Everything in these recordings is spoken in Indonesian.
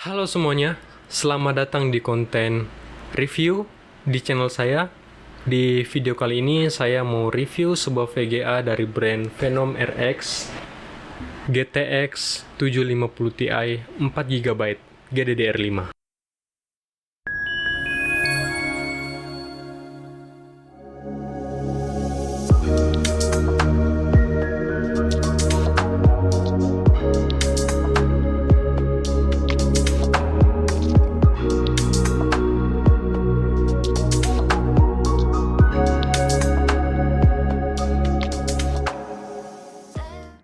Halo semuanya, selamat datang di konten review di channel saya. Di video kali ini saya mau review sebuah VGA dari brand Phenom RX GTX 750 Ti 4GB GDDR5.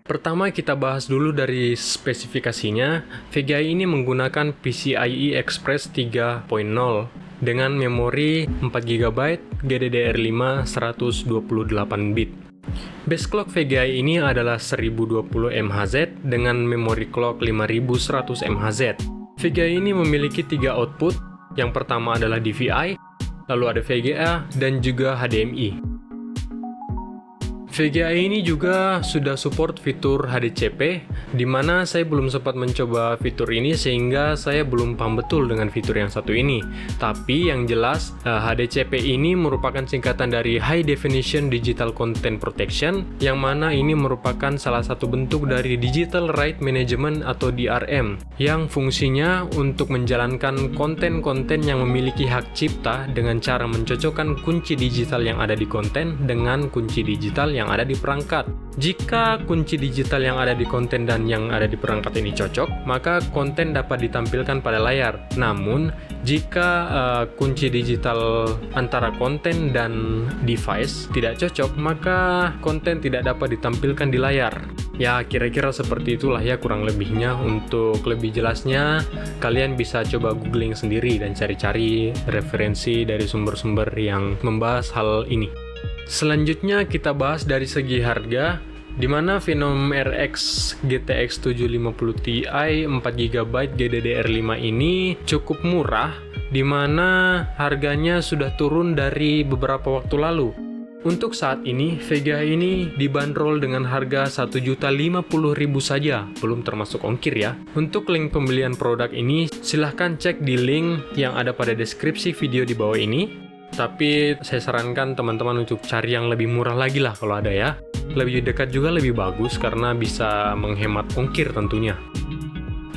Pertama kita bahas dulu dari spesifikasinya. VGA ini menggunakan PCIe Express 3.0 dengan memori 4GB GDDR5 128 bit. Base clock VGA ini adalah 1020 MHz dengan memori clock 5100 MHz. VGA ini memiliki 3 output. Yang pertama adalah DVI, lalu ada VGA dan juga HDMI. VGA ini juga sudah support fitur HDCP, di mana saya belum sempat mencoba fitur ini sehingga saya belum paham betul dengan fitur yang satu ini. Tapi yang jelas HDCP ini merupakan singkatan dari High Definition Digital Content Protection, yang mana ini merupakan salah satu bentuk dari Digital Right Management atau DRM, yang fungsinya untuk menjalankan konten-konten yang memiliki hak cipta dengan cara mencocokkan kunci digital yang ada di konten dengan kunci digital yang ada di perangkat. Jika kunci digital yang ada di konten dan yang ada di perangkat ini cocok, maka konten dapat ditampilkan pada layar. Namun, jika kunci digital antara konten dan device tidak cocok, maka konten tidak dapat ditampilkan di layar. Ya, kira-kira seperti itulah ya kurang lebihnya. Untuk lebih jelasnya, kalian bisa coba googling sendiri dan cari-cari referensi dari sumber-sumber yang membahas hal ini. Selanjutnya kita bahas dari segi harga, di mana Phenom RX GTX 750 Ti 4GB GDDR5 ini cukup murah, di mana harganya sudah turun dari beberapa waktu lalu. Untuk saat ini, VGA ini dibanderol dengan harga Rp1.050.000 saja, belum termasuk ongkir ya. Untuk link pembelian produk ini, silahkan cek di link yang ada pada deskripsi video di bawah ini. Tapi saya sarankan teman-teman untuk cari yang lebih murah lagi lah kalau ada ya. Lebih dekat juga lebih bagus karena bisa menghemat ongkir tentunya.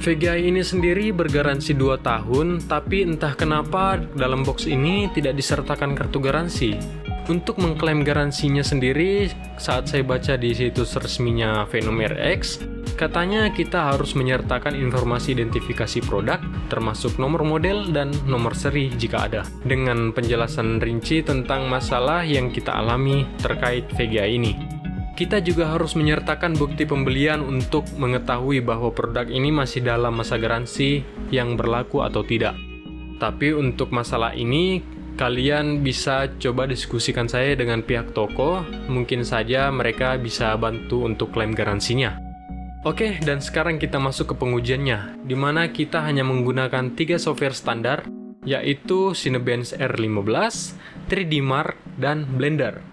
VGA ini sendiri bergaransi 2 tahun, tapi entah kenapa dalam box ini tidak disertakan kartu garansi. Untuk mengklaim garansinya sendiri, saat saya baca di situs resminya Phenom RX, katanya kita harus menyertakan informasi identifikasi produk, termasuk nomor model dan nomor seri jika ada, dengan penjelasan rinci tentang masalah yang kita alami terkait VGA ini. Kita juga harus menyertakan bukti pembelian untuk mengetahui bahwa produk ini masih dalam masa garansi yang berlaku atau tidak. Tapi untuk masalah ini, kalian bisa coba diskusikan saya dengan pihak toko, mungkin saja mereka bisa bantu untuk klaim garansinya. Oke, dan sekarang kita masuk ke pengujiannya, di mana kita hanya menggunakan 3 software standar, yaitu Cinebench R15, 3D Mark, dan Blender.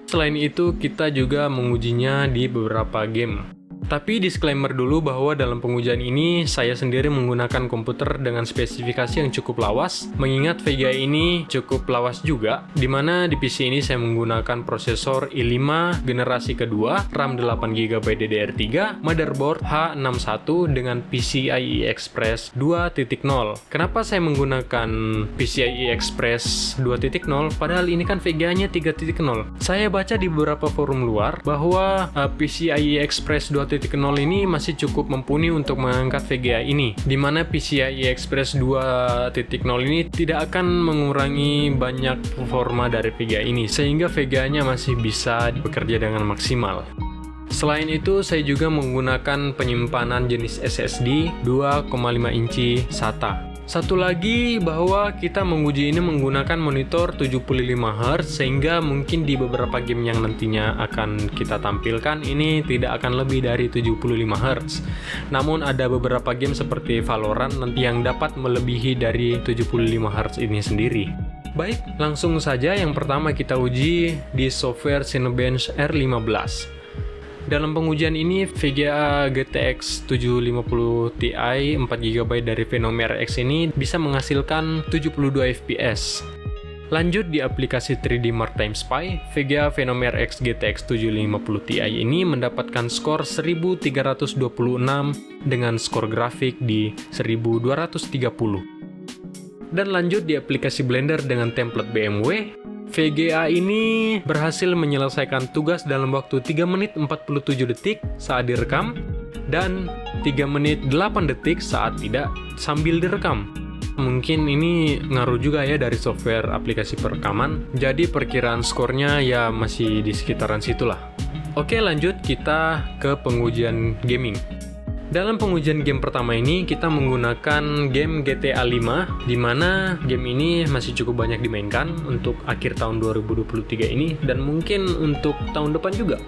Selain itu, kita juga mengujinya di beberapa game. Tapi disclaimer dulu bahwa dalam pengujian ini saya sendiri menggunakan komputer dengan spesifikasi yang cukup lawas, mengingat VGA ini cukup lawas juga, dimana di PC ini saya menggunakan prosesor i5 generasi kedua, RAM 8GB DDR3, motherboard H61 dengan PCIe Express 2.0. Kenapa saya menggunakan PCIe Express 2.0 padahal ini kan VGA-nya 3.0? Saya baca di beberapa forum luar bahwa PCIe Express 2.0 ini masih cukup mumpuni untuk mengangkat VGA ini, di mana PCIe Express 2.0 ini tidak akan mengurangi banyak performa dari VGA ini, sehingga VGA-nya masih bisa bekerja dengan maksimal. Selain itu, saya juga menggunakan penyimpanan jenis SSD 2,5 inci SATA. Satu lagi bahwa kita menguji ini menggunakan monitor 75 Hz, sehingga mungkin di beberapa game yang nantinya akan kita tampilkan ini tidak akan lebih dari 75 Hz. Namun ada beberapa game seperti Valorant nanti yang dapat melebihi dari 75 Hz ini sendiri. Baik, langsung saja yang pertama kita uji di software Cinebench R15. Dalam pengujian ini, VGA GTX 750 Ti 4GB dari Phenomare X ini bisa menghasilkan 72 fps. Lanjut di aplikasi 3D Mark Time Spy, VGA Phenomare X GTX 750 Ti ini mendapatkan skor 1326 dengan skor grafik di 1230. Dan lanjut di aplikasi Blender dengan template BMW, VGA ini berhasil menyelesaikan tugas dalam waktu 3 menit 47 detik saat direkam dan 3 menit 8 detik saat tidak sambil direkam. Mungkin ini ngaruh juga ya dari software aplikasi perekaman, jadi perkiraan skornya ya masih di sekitaran situlah. Oke, lanjut kita ke pengujian gaming. Dalam pengujian game pertama ini, kita menggunakan game GTA 5, di mana game ini masih cukup banyak dimainkan untuk akhir tahun 2023 ini, dan mungkin untuk tahun depan juga.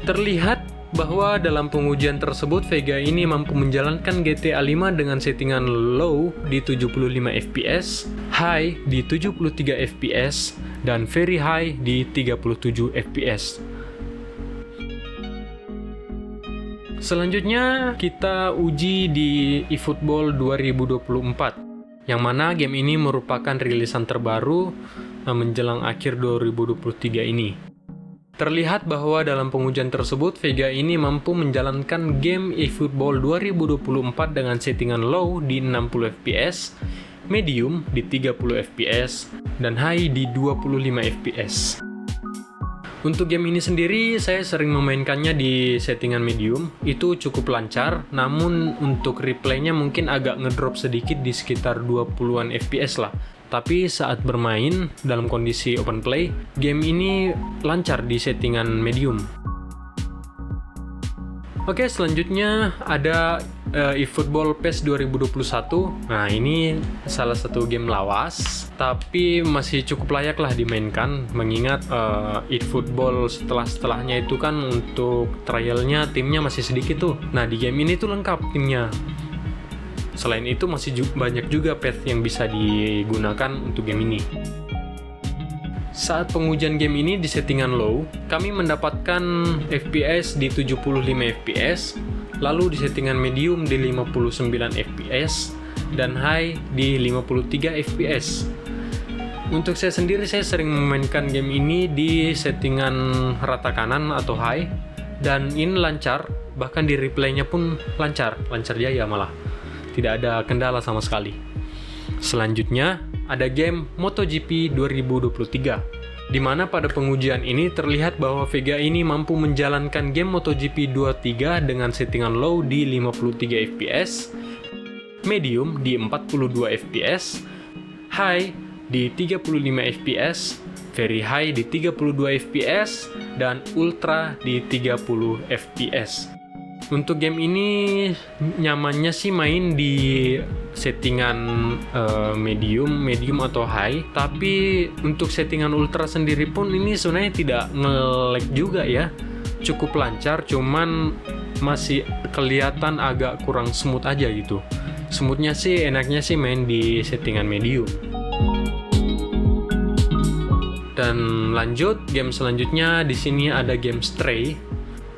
Terlihat bahwa dalam pengujian tersebut, VGA ini mampu menjalankan GTA 5 dengan settingan low di 75 fps, high di 73 fps, dan very high di 37 fps. Selanjutnya kita uji di eFootball 2024, yang mana game ini merupakan rilisan terbaru menjelang akhir 2023 ini. Terlihat bahwa dalam pengujian tersebut, VGA ini mampu menjalankan game eFootball 2024 dengan settingan low di 60 fps, medium di 30 fps, dan high di 25 fps. Untuk game ini sendiri, saya sering memainkannya di settingan medium, itu cukup lancar, namun untuk replaynya mungkin agak ngedrop sedikit di sekitar 20-an fps lah. Tapi saat bermain dalam kondisi open play, game ini lancar di settingan medium. Oke, selanjutnya ada eFootball PES 2021. Nah, ini salah satu game lawas, tapi masih cukup layak lah dimainkan, mengingat eFootball setelahnya itu kan untuk trialnya timnya masih sedikit tuh. Nah, di game ini tuh lengkap timnya. Selain itu masih banyak juga path yang bisa digunakan untuk game ini. Saat pengujian game ini di settingan low, kami mendapatkan FPS di 75 fps, lalu di settingan medium di 59 fps, dan high di 53 fps. Untuk saya sendiri, saya sering memainkan game ini di settingan rata kanan atau high, dan ini lancar, bahkan di replaynya pun lancar jaya malah. Tidak ada kendala sama sekali. Selanjutnya, ada game MotoGP 2023, di mana pada pengujian ini terlihat bahwa VGA ini mampu menjalankan game MotoGP 23 dengan settingan low di 53 fps, medium di 42 fps, high di 35 fps, very high di 32 fps, dan ultra di 30 fps. Untuk game ini nyamannya sih main di settingan medium atau high, tapi untuk settingan ultra sendiri pun ini sebenarnya tidak nge-lag juga ya, cukup lancar, cuman masih kelihatan agak kurang smooth aja gitu. Smoothnya sih enaknya sih main di settingan medium. Dan lanjut game selanjutnya, di sini ada game Stray,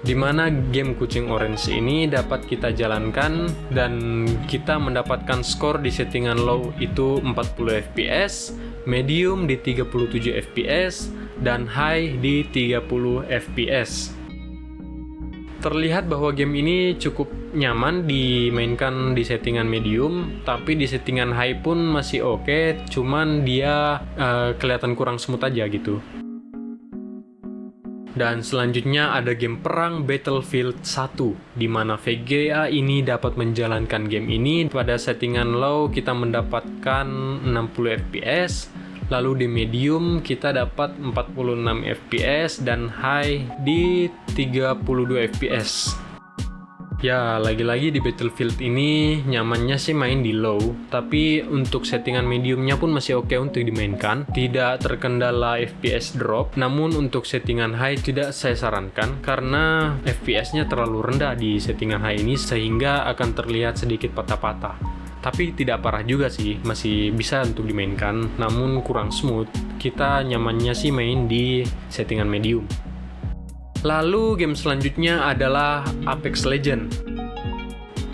di mana game kucing orange ini dapat kita jalankan dan kita mendapatkan skor di settingan low itu 40 fps, medium di 37 fps, dan high di 30 fps. Terlihat bahwa game ini cukup nyaman dimainkan di settingan medium, tapi di settingan high pun masih oke, cuman dia kelihatan kurang smooth aja gitu. Dan selanjutnya ada game perang Battlefield 1, di mana VGA ini dapat menjalankan game ini pada settingan low kita mendapatkan 60 fps, lalu di medium kita dapat 46 fps, dan high di 32 fps. Ya, lagi-lagi di Battlefield ini nyamannya sih main di low, tapi untuk settingan mediumnya pun masih oke untuk dimainkan, tidak terkendala FPS drop. Namun untuk settingan high tidak saya sarankan, karena FPS-nya terlalu rendah di settingan high ini, sehingga akan terlihat sedikit patah-patah. Tapi tidak parah juga sih, masih bisa untuk dimainkan, namun kurang smooth. Kita nyamannya sih main di settingan medium. Lalu game selanjutnya adalah Apex Legends,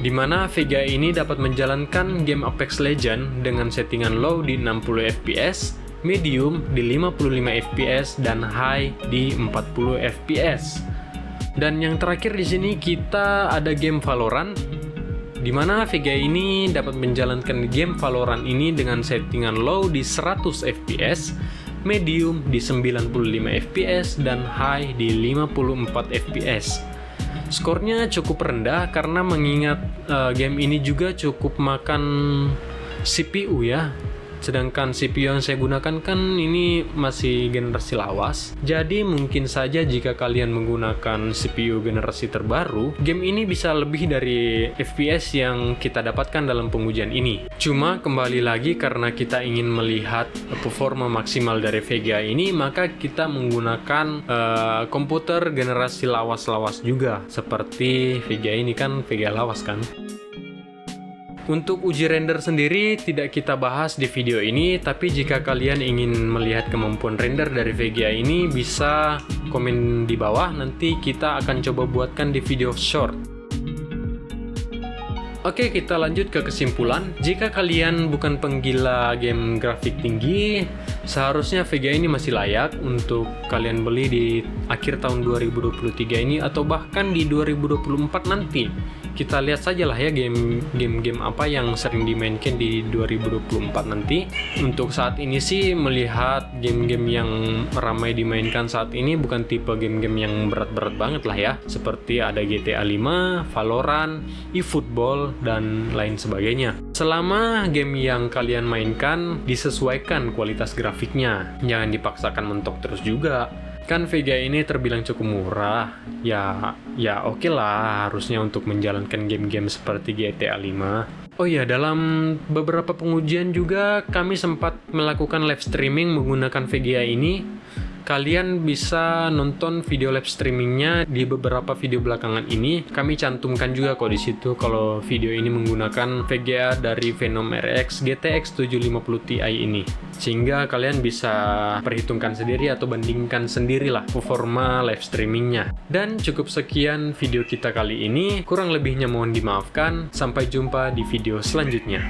di mana VGA ini dapat menjalankan game Apex Legends dengan settingan low di 60 fps, medium di 55 fps, dan high di 40 fps. Dan yang terakhir di sini kita ada game Valorant, di mana VGA ini dapat menjalankan game Valorant ini dengan settingan low di 100 fps, medium di 95 fps, dan high di 54 fps. Skornya cukup rendah karena mengingat game ini juga cukup makan CPU ya. Sedangkan CPU yang saya gunakan kan ini masih generasi lawas. Jadi mungkin saja jika kalian menggunakan CPU generasi terbaru, game ini bisa lebih dari FPS yang kita dapatkan dalam pengujian ini. Cuma kembali lagi karena kita ingin melihat performa maksimal dari VGA ini, maka kita menggunakan komputer generasi lawas-lawas juga. Seperti VGA ini kan VGA lawas kan. Untuk uji render sendiri tidak kita bahas di video ini, tapi jika kalian ingin melihat kemampuan render dari VGA ini bisa komen di bawah, nanti kita akan coba buatkan di video short. Oke, kita lanjut ke kesimpulan. Jika kalian bukan penggila game grafik tinggi, seharusnya VGA ini masih layak untuk kalian beli di akhir tahun 2023 ini atau bahkan di 2024 nanti. Kita lihat saja lah ya game-game apa yang sering dimainkan di 2024 nanti. Untuk saat ini sih melihat game-game yang ramai dimainkan saat ini bukan tipe game-game yang berat-berat banget lah ya. Seperti ada GTA 5, Valorant, eFootball, dan lain sebagainya. Selama game yang kalian mainkan disesuaikan kualitas grafiknya, jangan dipaksakan mentok terus juga. Kan VGA ini terbilang cukup murah, ya oke lah harusnya untuk menjalankan game-game seperti GTA 5. Oh iya, dalam beberapa pengujian juga kami sempat melakukan live streaming menggunakan VGA ini. Kalian bisa nonton video live streamingnya di beberapa video belakangan ini. Kami cantumkan juga kok di situ kalau video ini menggunakan VGA dari Venom RX GTX 750 Ti ini. Sehingga kalian bisa perhitungkan sendiri atau bandingkan sendirilah performa live streamingnya. Dan cukup sekian video kita kali ini. Kurang lebihnya mohon dimaafkan. Sampai jumpa di video selanjutnya.